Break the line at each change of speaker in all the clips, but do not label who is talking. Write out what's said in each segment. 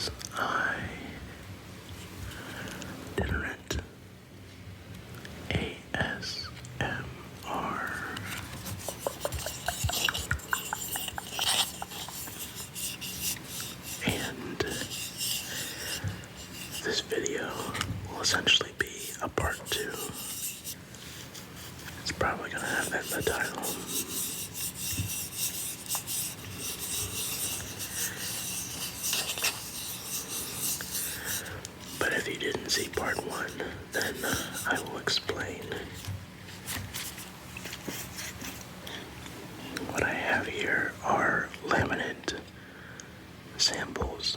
is iTinerant ASMR. And this video will essentially be a part 2. It's probably gonna have that in the title. But if you didn't see part 1, then I will explain. What I have here are laminate samples,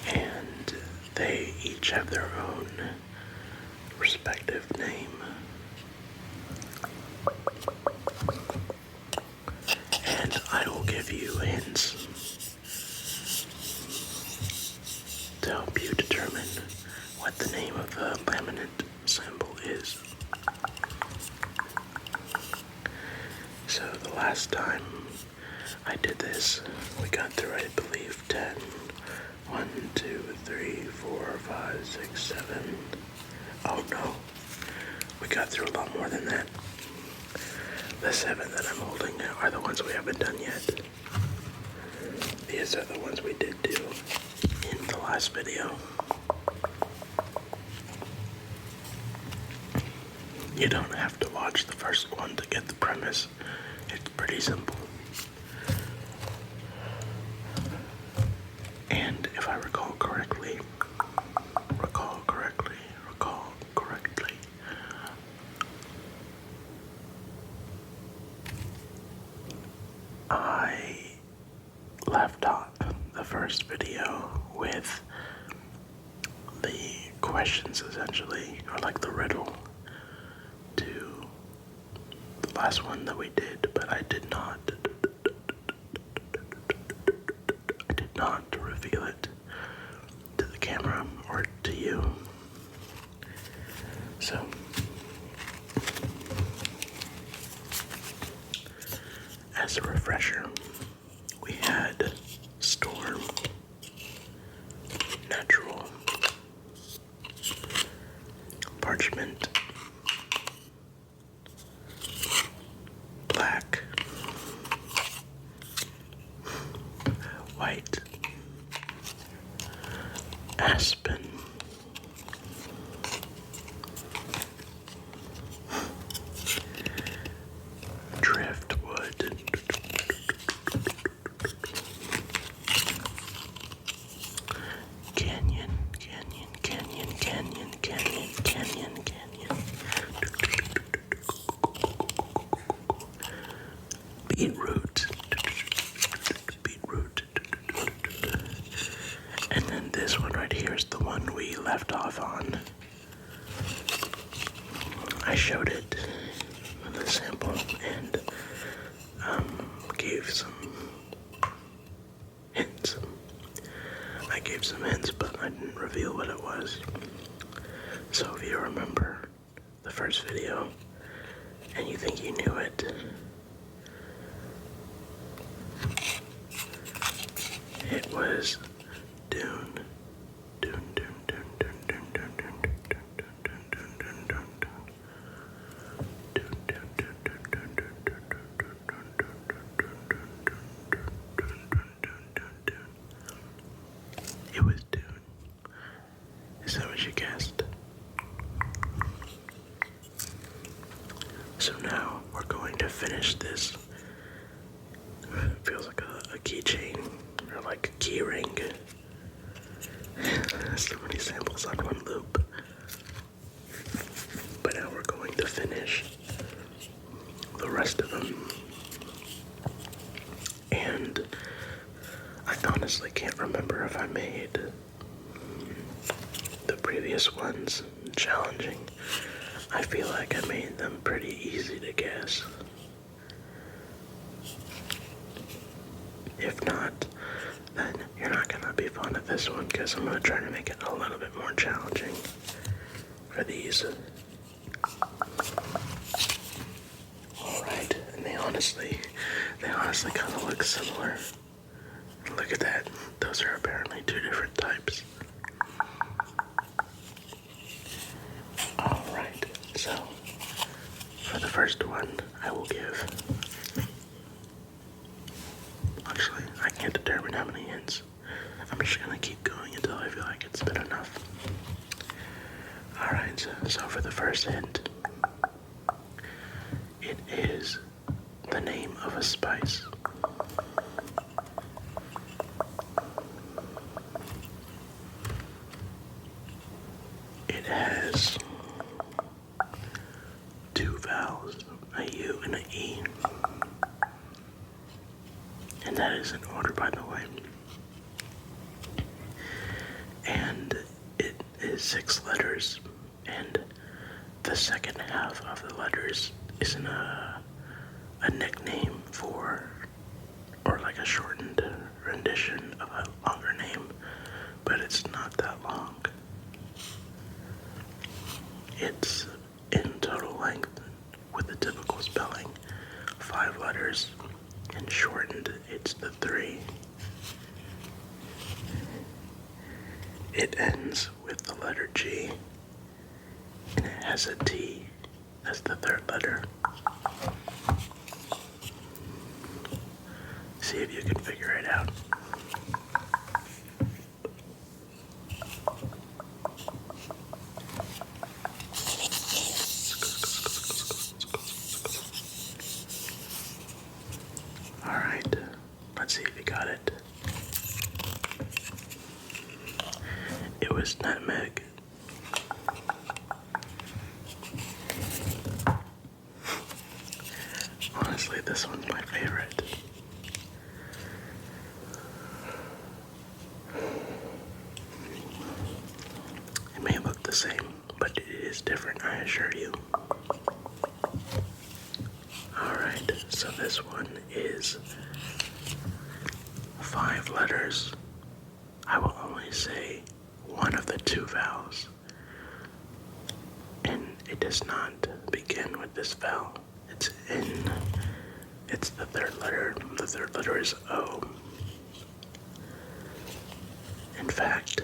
and they each have their own respective name. And I will give you hints to help you determine what the name of the laminate sample is. So the last time I did this, we got through, I believe, 10. 1, 2, 3, 4, 5, 6, 7. Oh no, we got through a lot more than that. The 7 that I'm holding now are the ones we haven't done yet. These are the ones we did do in the last video. You don't have to watch the first one to get the premise. It's pretty simple. And if I recall correctly, I left off the first video with the questions, essentially, or like the riddle to the last one that we did, but I did not reveal it to the camera or to you. So as a refresher, we had storm, natural, parchment, black, white, aspen, driftwood, canyon, beetroot, and then this one right here is the one we left off on. I showed it with a sample and gave some hints. I gave some hints, but I didn't reveal what it was. So if you remember the first video and you think you knew it, it was Dune. It was Dune. Is that what you guessed? So now we're going to finish this. It feels like a keychain or like a key ring. So many samples on one loop. But now we're going to finish the rest of them. And I honestly can't remember if I made the previous ones challenging. I feel like I made them pretty easy to guess. If not, then you're not gonna be fond of this one, because I'm gonna try to make it a little bit more challenging for these. Alright, and they honestly kind of look similar. Look at that. those are apparently two different types. Alright, so for the first one, I will give... Actually, I can't determine how many hints. I'm just gonna keep going until I feel like it's been enough. Alright, so for the first hint, it is the name of a spice. It has two vowels, a U and an E. And that is in order, by the way. And it is 6 letters, and the second half of the letters is a nickname for, or like a shortened rendition of a longer name, but it's not that long. It's in total length, with the typical spelling, 5 letters, and shortened, it's the 3. It ends with the letter G, and it has a T as the 3rd letter. See if you can figure it out. Alright, let's see if you got it. It was nutmeg. Honestly, this one's my favorite. It may look the same, but it is different, I assure you. Alright, so this one is 5 letters. I will only say one of the 2 vowels, and it does not begin with this vowel. It's the 3rd letter. The 3rd letter is O. In fact,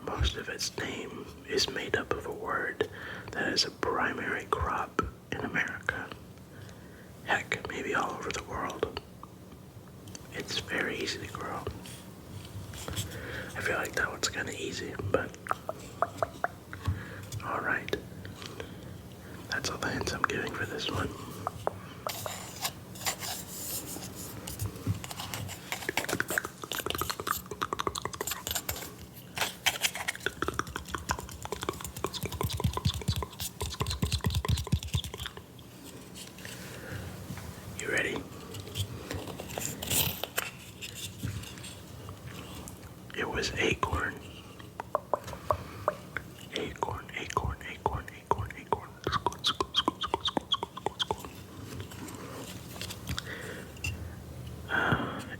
most of its name is made up of a word that is a primary crop in America. Heck, maybe all over the world. It's very easy to grow. I feel like that one's kind of easy, but alright. That's all the hints I'm giving for this one. You ready? It was Acorn. Acorn, acorn, acorn, acorn, acorn.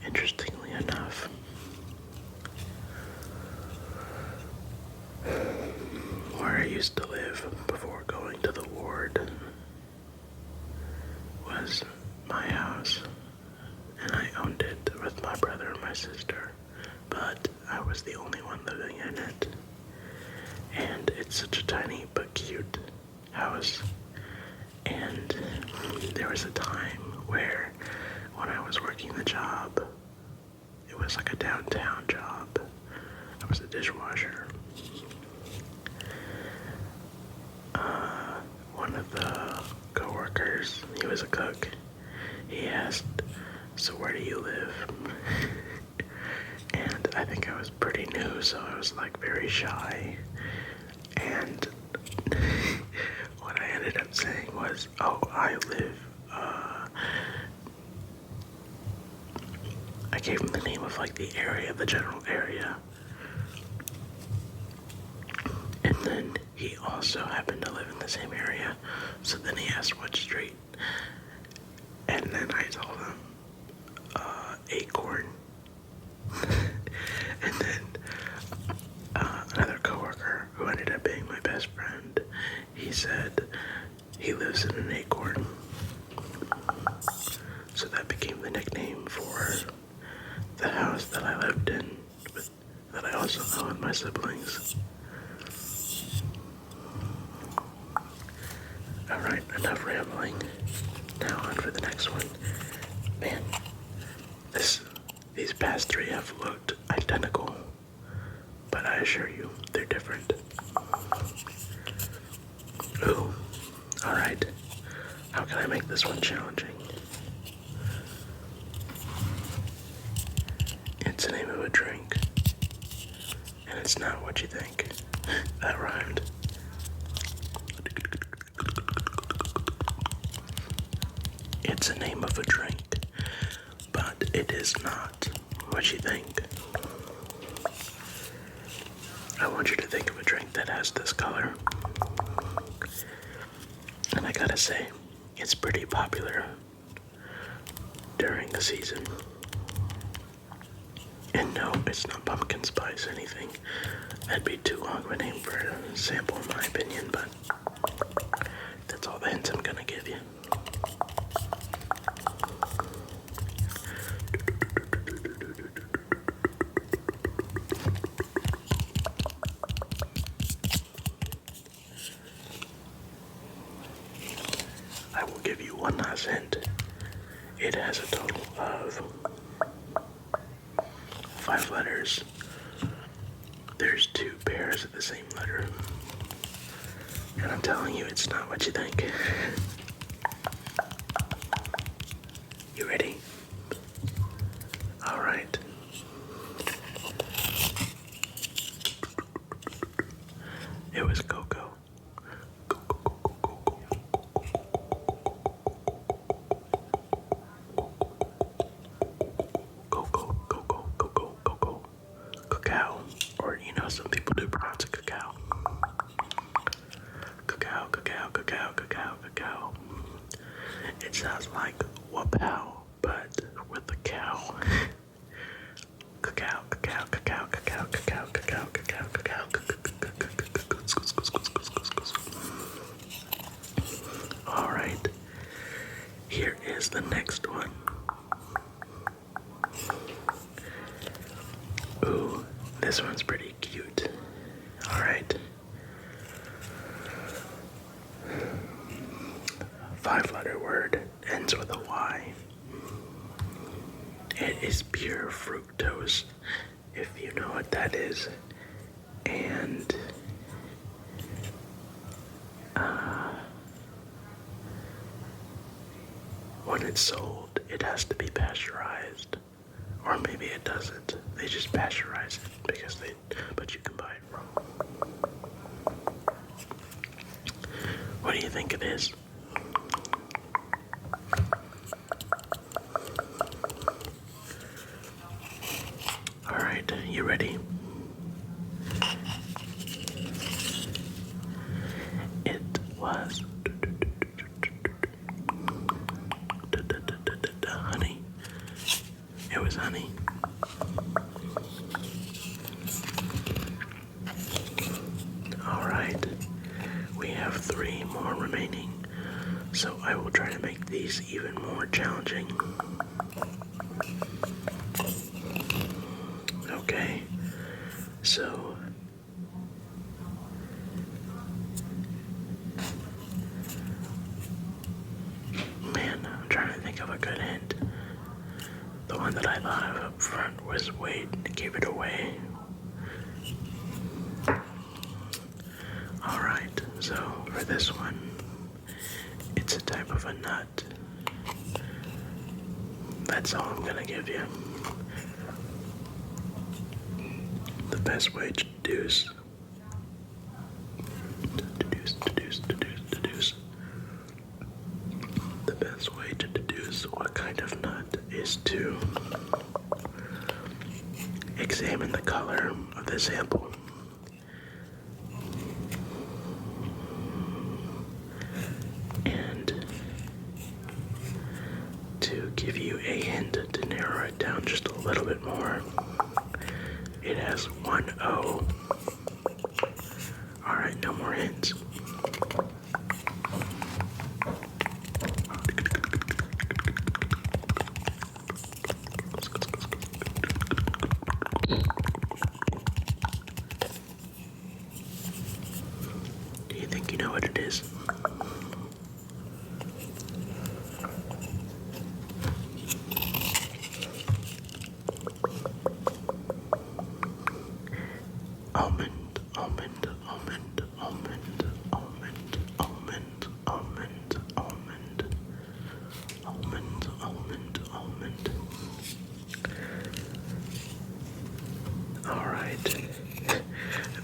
Interestingly enough, where I used to live before going to the ward was my house, and I owned it with my brother and my sister, but I was the only one living in it. And it's such a tiny but cute house. And there was a time where, when I was working the job, it was like a downtown job. I was a dishwasher. One of the co-workers, he was a cook, he asked, "So where do you live?" And I think I was pretty new, so I was like very shy. And what I ended up saying was, "Oh, I live," I gave him the name of like the area, the general area. And then he also happened to live in the same area, so then he asked what street. And then I told him, Acorn. And then another coworker who ended up being my best friend, he said he lives in an acorn. So that my siblings. Alright, enough rambling. Now on for the next one. Man, these past three have looked identical, but I assure you, they're different. Ooh, alright. How can I make this one challenging? It's the name of a drink, and it's not what you think. That rhymed. It's the name of a drink, but it is not what you think. I want you to think of a drink that has this color. And I gotta say, it's pretty popular during the season. And no, it's not pumpkin spice anything. That'd be too long of a name for a sample in my opinion, but that's all the hints I'm gonna give you. I will give you one last hint. It has a total of 5 letters. There's 2 pairs of the same letter. And I'm telling you, it's not what you think. You ready? Alright. It was cocoa. Cacao, or some people do pronounce it cacao. Cacao, cacao, cacao, cacao, cacao. It sounds like wapow, but with the cow. Cacao, cacao, cacao, cacao, cacao, cacao, cacao, cacao. Alright, here is the next one. Ooh, this one's pretty cute. Alright. 5-letter word, ends with a Y. It is pure fructose, if you know what that is. And when it's sold, it has to be pasteurized. Or maybe it doesn't. They just pasteurize it but you can buy it wrong. What do you think it is? Alright, you ready? It was honey. It was honey. Alright, we have 3 more remaining, so I will try to make these even more challenging. Okay, so man, I'm trying to think of a good hint. The one that I thought of up front was wait, give it away. Alright, so for this one, it's a type of a nut. That's all I'm gonna give you. The best way to deduce the best way to deduce what kind of nut is to examine the color of the sample. And to give you a hint to narrow it down just a little bit more, it has 1 O. Alright, no more hints.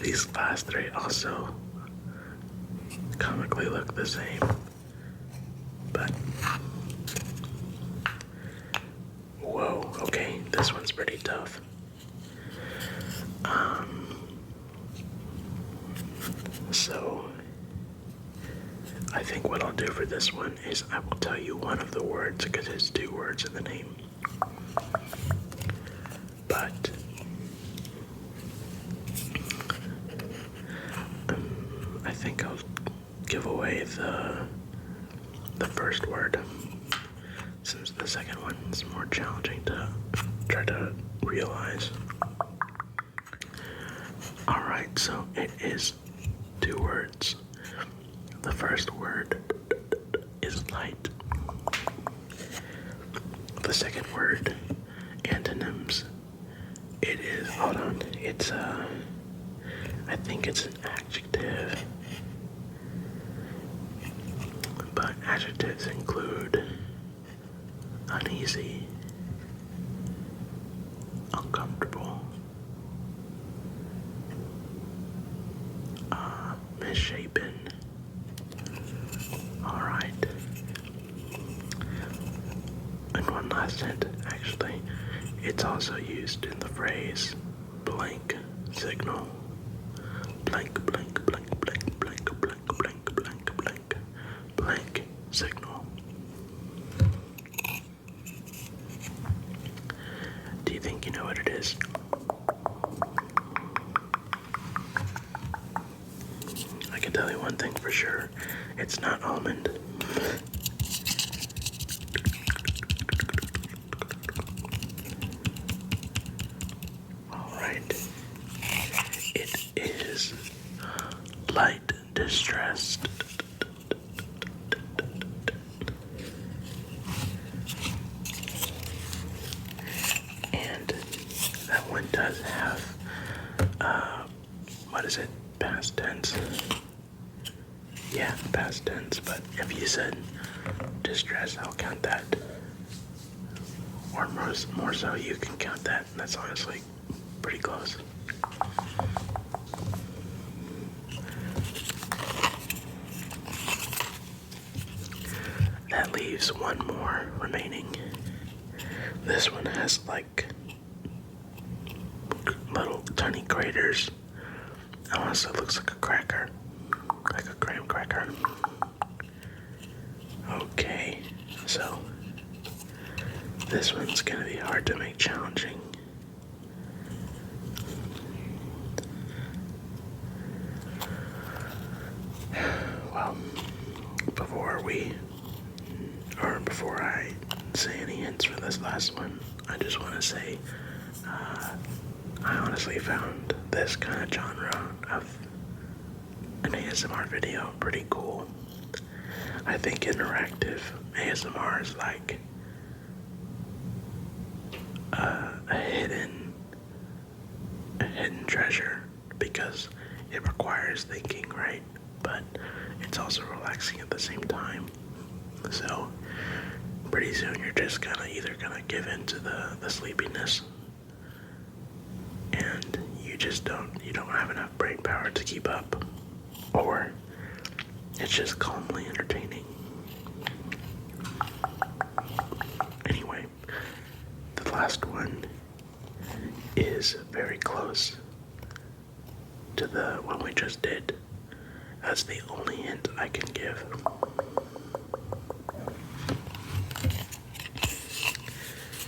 These last three also comically look the same, but whoa, okay, this one's pretty tough. So I think what I'll do for this one is I will tell you one of the words because it's two words in the name. But I think I'll give away the first word, since the second one is more challenging to try to realize. Alright, so it is two words. The first word is light. The second word, antonyms. It is, hold on, it's I think it's an adjective. But adjectives include uneasy, uncomfortable, misshapen. Alright. And one last hint, actually. It's also used in the phrase blank signal. Blank, blank, blank, blank, blank, blank, blank, blank, blank, blank signal. Do you think you know what it is? I can tell you one thing for sure. It's not almond. Alright. It is light distressed. And that one does have, what is it? Past tense. Yeah, past tense, but if you said distress, I'll count that. Or more so, you can count that. That's honestly pretty close. That leaves one more remaining. This one has like little tiny craters. Honestly, it looks like a cracker. Like a graham cracker. Okay, so this one's gonna be hard to make challenging. Well, before I say any hints for this last one, I just want to say I honestly found this kind of genre of an ASMR video pretty cool. I think interactive ASMR is like a hidden treasure because it requires thinking, right? But it's also relaxing at the same time. So pretty soon you're just either gonna give in to the sleepiness, and you don't have enough brain power to keep up, or it's just calmly entertaining. Anyway, the last one is very close to the one we just did. That's the only hint I can give.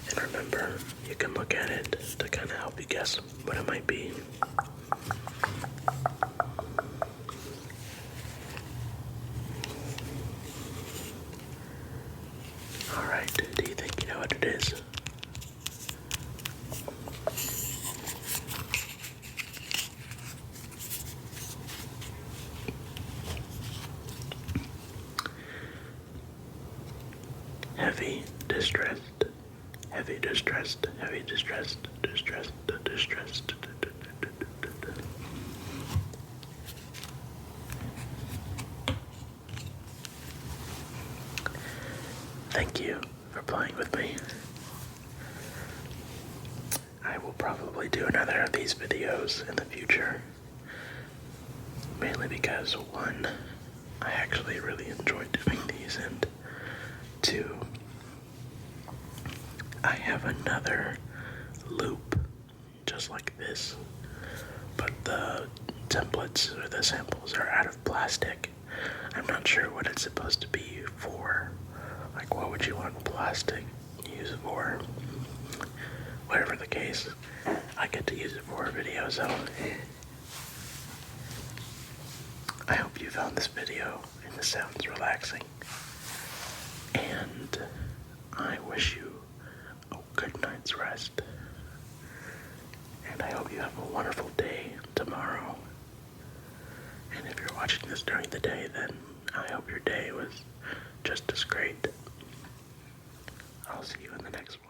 And remember, you can look at it to kind of help you guess what it might be. Alright, do you think you know what it is? Heavy, distressed, heavy, distressed, heavy, distressed, distressed, distressed. Thank you for playing with me. I will probably do another of these videos in the future. Mainly because, one, I actually really enjoy doing these, and two, I have another loop just like this, but the templates or the samples are out of plastic. I'm not sure what it's supposed to be for. Like, what would you want plastic used for? Whatever the case, I get to use it for a video, so I hope you found this video and this sounds relaxing. And I wish you a good night's rest. And I hope you have a wonderful day tomorrow. And if you're watching this during the day, then I hope your day was just as great. I'll see you in the next one.